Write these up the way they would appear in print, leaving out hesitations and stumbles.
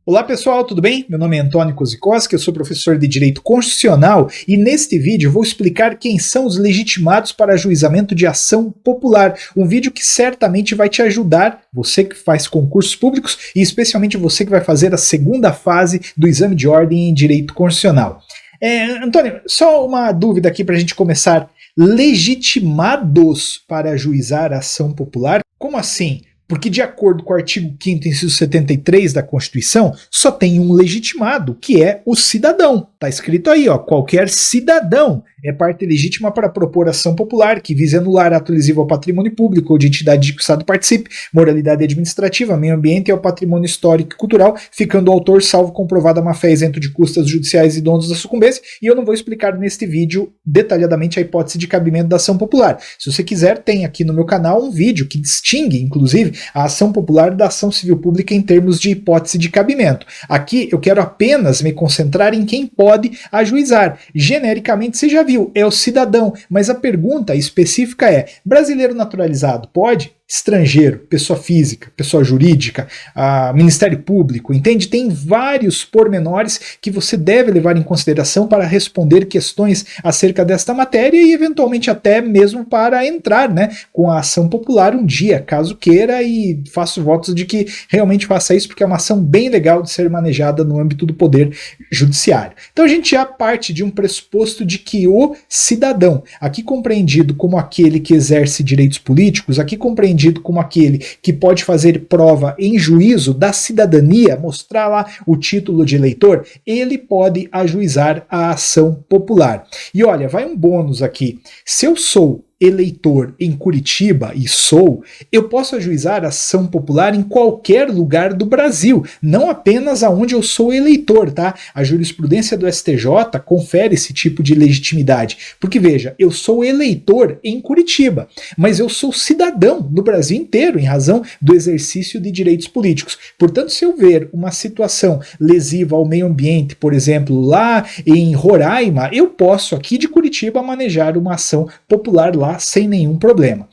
Olá pessoal, tudo bem? Meu nome é Antônio Kozikowski, eu sou professor de Direito Constitucional e neste vídeo vou explicar quem são os legitimados para ajuizamento de ação popular. Um vídeo que certamente vai te ajudar, você que faz concursos públicos e especialmente você que vai fazer a segunda fase do exame de ordem em Direito Constitucional. Antônio, só uma dúvida aqui para a gente começar. Legitimados para ajuizar a ação popular? Como assim? Porque de acordo com o artigo 5º, inciso 73 da Constituição, só tem um legitimado, que é o cidadão. Está escrito aí, ó, qualquer cidadão é parte legítima para propor ação popular que vise anular ato lesivo ao patrimônio público ou de entidade de que o Estado participe, moralidade administrativa, meio ambiente e ao patrimônio histórico e cultural, ficando o autor salvo comprovada má-fé isento de custas judiciais e dons da sucumbência, e eu não vou explicar neste vídeo detalhadamente a hipótese de cabimento da ação popular. Se você quiser, tem aqui no meu canal um vídeo que distingue, inclusive, a ação popular da ação civil pública em termos de hipótese de cabimento. Aqui eu quero apenas me concentrar em quem pode ajuizar. Genericamente, você já viu, é o cidadão, mas a pergunta específica é: brasileiro naturalizado pode? Estrangeiro, pessoa física, pessoa jurídica, Ministério Público, entende? Tem vários pormenores que você deve levar em consideração para responder questões acerca desta matéria e eventualmente até mesmo para entrar, né, com a ação popular um dia, caso queira, e faço votos de que realmente faça isso, porque é uma ação bem legal de ser manejada no âmbito do poder judiciário. Então a gente já parte de um pressuposto de que o cidadão, aqui compreendido como aquele que exerce direitos políticos, aqui compreendido como aquele que pode fazer prova em juízo da cidadania, mostrar lá o título de eleitor, ele pode ajuizar a ação popular. E olha, vai um bônus aqui. Se eu sou eleitor em Curitiba, e sou, eu posso ajuizar ação popular em qualquer lugar do Brasil, não apenas aonde eu sou eleitor, tá? A jurisprudência do STJ confere esse tipo de legitimidade, porque veja, eu sou eleitor em Curitiba, mas eu sou cidadão no Brasil inteiro, em razão do exercício de direitos políticos. Portanto, se eu ver uma situação lesiva ao meio ambiente, por exemplo, lá em Roraima, eu posso aqui de Curitiba manejar uma ação popular lá sem nenhum problema.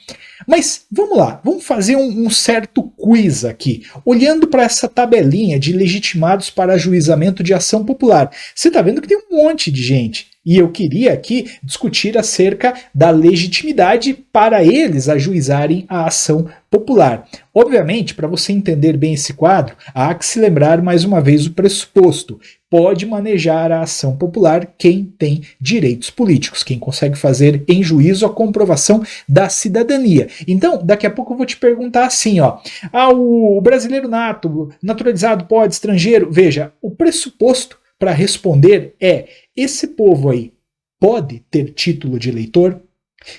Mas vamos lá, vamos fazer um certo quiz aqui, olhando para essa tabelinha de legitimados para ajuizamento de ação popular. Você está vendo que tem um monte de gente, e eu queria aqui discutir acerca da legitimidade para eles ajuizarem a ação popular. Obviamente, para você entender bem esse quadro, há que se lembrar mais uma vez o pressuposto: pode manejar a ação popular quem tem direitos políticos, quem consegue fazer em juízo a comprovação da cidadania. Então, daqui a pouco eu vou te perguntar assim, ó, o brasileiro naturalizado pode, estrangeiro? Veja, o pressuposto para responder é: esse povo aí pode ter título de eleitor?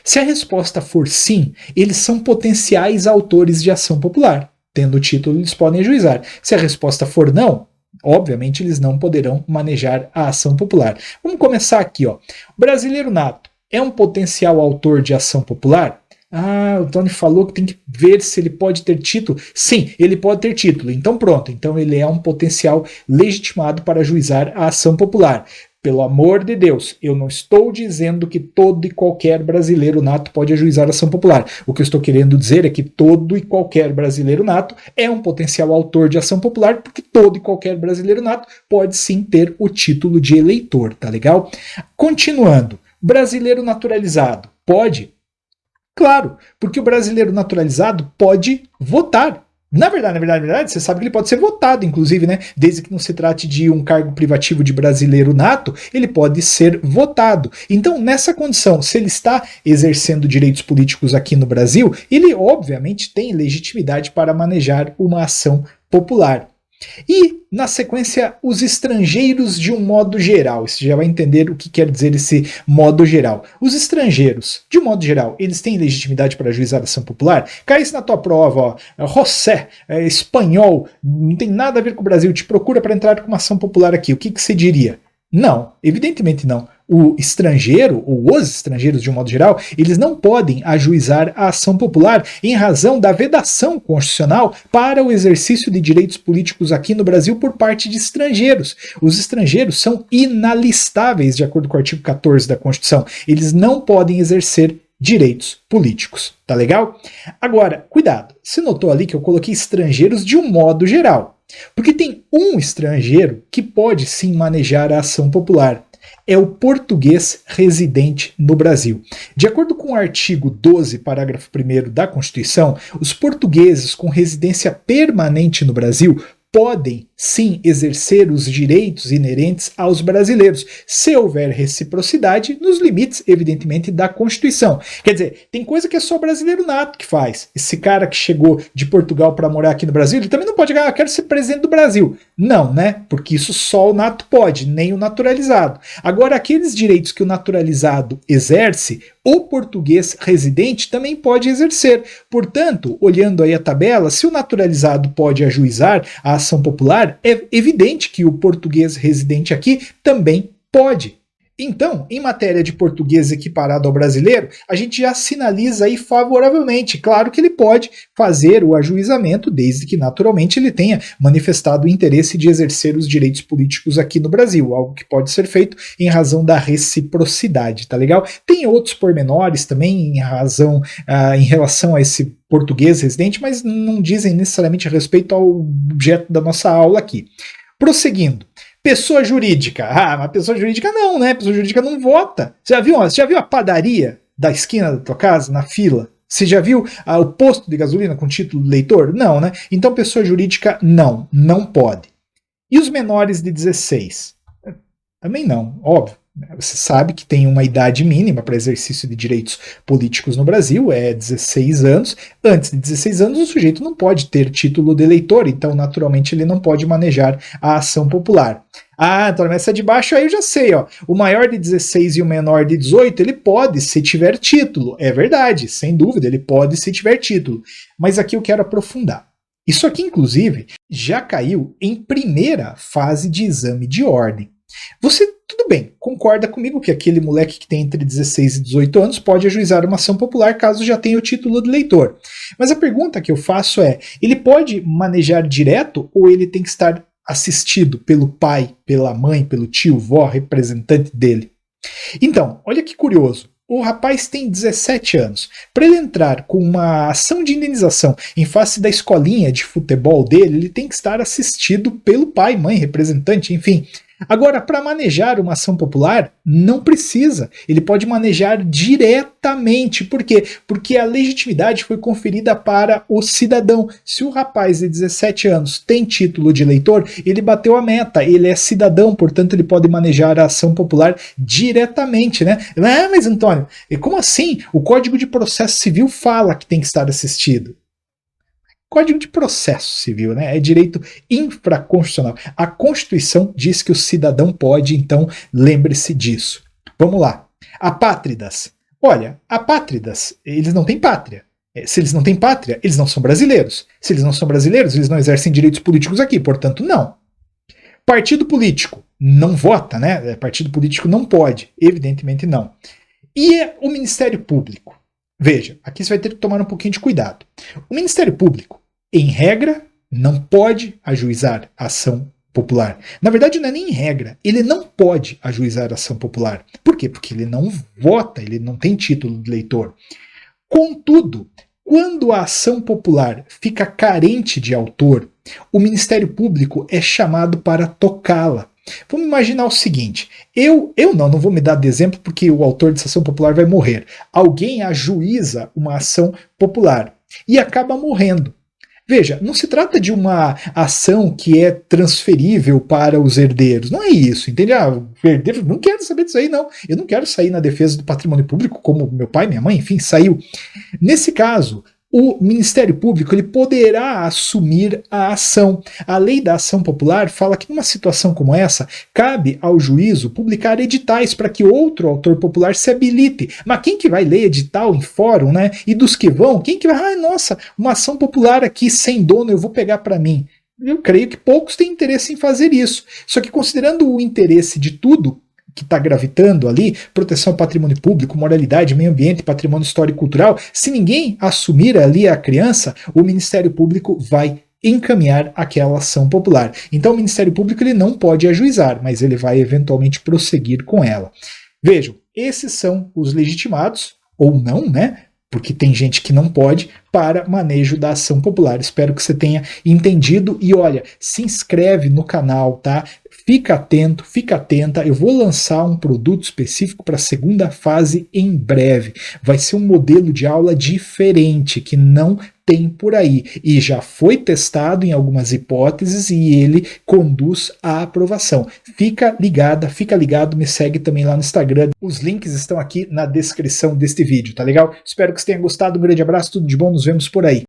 Se a resposta for sim, eles são potenciais autores de ação popular. Tendo o título, eles podem ajuizar. Se a resposta for não, obviamente eles não poderão manejar a ação popular. Vamos começar aqui, ó. O brasileiro nato é um potencial autor de ação popular? O Tony falou que tem que ver se ele pode ter título. Sim, ele pode ter título. Então pronto, então ele é um potencial legitimado para ajuizar a ação popular. Pelo amor de Deus, eu não estou dizendo que todo e qualquer brasileiro nato pode ajuizar a ação popular. O que eu estou querendo dizer é que todo e qualquer brasileiro nato é um potencial autor de ação popular, porque todo e qualquer brasileiro nato pode sim ter o título de eleitor, tá legal? Continuando, brasileiro naturalizado pode? Claro, porque o brasileiro naturalizado pode votar. Na verdade, você sabe que ele pode ser votado, inclusive, né? Desde que não se trate de um cargo privativo de brasileiro nato, ele pode ser votado. Então, nessa condição, se ele está exercendo direitos políticos aqui no Brasil, ele obviamente tem legitimidade para manejar uma ação popular. E, na sequência, os estrangeiros de um modo geral. Você já vai entender o que quer dizer esse modo geral. Os estrangeiros, de um modo geral, eles têm legitimidade para ajuizar a ação popular? Cai isso na tua prova, ó. José, espanhol, não tem nada a ver com o Brasil, te procura para entrar com uma ação popular aqui. O que você diria? Não, evidentemente não. O estrangeiro, ou os estrangeiros de um modo geral, eles não podem ajuizar a ação popular em razão da vedação constitucional para o exercício de direitos políticos aqui no Brasil por parte de estrangeiros. Os estrangeiros são inalistáveis, de acordo com o artigo 14 da Constituição. Eles não podem exercer direitos políticos, tá legal? Agora, cuidado, você notou ali que eu coloquei estrangeiros de um modo geral, porque tem Um estrangeiro que pode sim manejar a ação popular é o português residente no Brasil. De acordo com o artigo 12, parágrafo 1º da Constituição, os portugueses com residência permanente no Brasil podem sim exercer os direitos inerentes aos brasileiros, se houver reciprocidade, nos limites, evidentemente, da Constituição. Quer dizer, tem coisa que é só brasileiro nato que faz. Esse cara que chegou de Portugal para morar aqui no Brasil, ele também não pode dizer, quero ser presidente do Brasil. Não, né? Porque isso só o nato pode, nem o naturalizado. Agora, aqueles direitos que o naturalizado exerce, o português residente também pode exercer. Portanto, olhando aí a tabela, se o naturalizado pode ajuizar a ação popular, é evidente que o português residente aqui também pode. Então, em matéria de português equiparado ao brasileiro, a gente já sinaliza aí favoravelmente. Claro que ele pode fazer o ajuizamento, desde que naturalmente ele tenha manifestado o interesse de exercer os direitos políticos aqui no Brasil, algo que pode ser feito em razão da reciprocidade, tá legal? Tem outros pormenores também em relação a esse português residente, mas não dizem necessariamente a respeito ao objeto da nossa aula aqui. Prosseguindo. Pessoa jurídica. Mas pessoa jurídica não, né? Pessoa jurídica não vota. Você já viu a padaria da esquina da tua casa, na fila? Você já viu o posto de gasolina com título de eleitor? Não, né? Então pessoa jurídica não pode. E os menores de 16? Também não, óbvio. Você sabe que tem uma idade mínima para exercício de direitos políticos no Brasil, é 16 anos. Antes de 16 anos, o sujeito não pode ter título de eleitor, então, naturalmente, ele não pode manejar a ação popular. Então nessa de baixo aí eu já sei, ó. O maior de 16 e o menor de 18, ele pode se tiver título. É verdade, sem dúvida, ele pode se tiver título. Mas aqui eu quero aprofundar. Isso aqui, inclusive, já caiu em primeira fase de exame de ordem. Você, tudo bem, concorda comigo que aquele moleque que tem entre 16 e 18 anos pode ajuizar uma ação popular caso já tenha o título de eleitor. Mas a pergunta que eu faço é, ele pode manejar direto ou ele tem que estar assistido pelo pai, pela mãe, pelo tio, vó, representante dele? Então, olha que curioso. O rapaz tem 17 anos. Para ele entrar com uma ação de indenização em face da escolinha de futebol dele, ele tem que estar assistido pelo pai, mãe, representante, enfim. Agora, para manejar uma ação popular, não precisa. Ele pode manejar diretamente. Por quê? Porque a legitimidade foi conferida para o cidadão. Se o rapaz de 17 anos tem título de eleitor, ele bateu a meta, ele é cidadão, portanto ele pode manejar a ação popular diretamente, né? Mas Antônio, como assim? O Código de Processo Civil fala que tem que estar assistido. Código de Processo Civil, né? É direito infraconstitucional. A Constituição diz que o cidadão pode, então lembre-se disso. Vamos lá. Apátridas. Olha, apátridas, eles não têm pátria. Se eles não têm pátria, eles não são brasileiros. Se eles não são brasileiros, eles não exercem direitos políticos aqui, portanto, não. Partido político não vota, né? Partido político não pode, evidentemente não. E o Ministério Público? Veja, aqui você vai ter que tomar um pouquinho de cuidado. O Ministério Público, em regra, não pode ajuizar ação popular. Na verdade, não é nem em regra. Ele não pode ajuizar ação popular. Por quê? Porque ele não vota, ele não tem título de eleitor. Contudo, quando a ação popular fica carente de autor, o Ministério Público é chamado para tocá-la. Vamos imaginar o seguinte, eu não vou me dar de exemplo porque o autor dessa ação popular vai morrer. Alguém ajuiza uma ação popular e acaba morrendo. Veja, não se trata de uma ação que é transferível para os herdeiros. Não é isso, entende? Herdeiro, não quero saber disso aí, não. Eu não quero sair na defesa do patrimônio público, como meu pai, minha mãe, enfim, saiu. Nesse caso, o Ministério Público ele poderá assumir a ação. A lei da ação popular fala que numa situação como essa, cabe ao juízo publicar editais para que outro autor popular se habilite. Mas quem que vai ler edital em fórum, né? E dos que vão, quem que vai? Nossa, uma ação popular aqui sem dono, eu vou pegar para mim. Eu creio que poucos têm interesse em fazer isso. Só que considerando o interesse de tudo que está gravitando ali, proteção ao patrimônio público, moralidade, meio ambiente, patrimônio histórico e cultural, se ninguém assumir ali a criança, o Ministério Público vai encaminhar aquela ação popular. Então o Ministério Público ele não pode ajuizar, mas ele vai eventualmente prosseguir com ela. Vejam, esses são os legitimados, ou não, né? Porque tem gente que não pode, para manejo da ação popular. Espero que você tenha entendido e olha, se inscreve no canal, tá? Fica atento, fica atenta, eu vou lançar um produto específico para a segunda fase em breve. Vai ser um modelo de aula diferente, que não tem por aí, e já foi testado em algumas hipóteses e ele conduz à aprovação. Fica ligada, fica ligado, me segue também lá no Instagram. Os links estão aqui na descrição deste vídeo, tá legal? Espero que você tenha gostado, um grande abraço, tudo de bom, nos vemos por aí.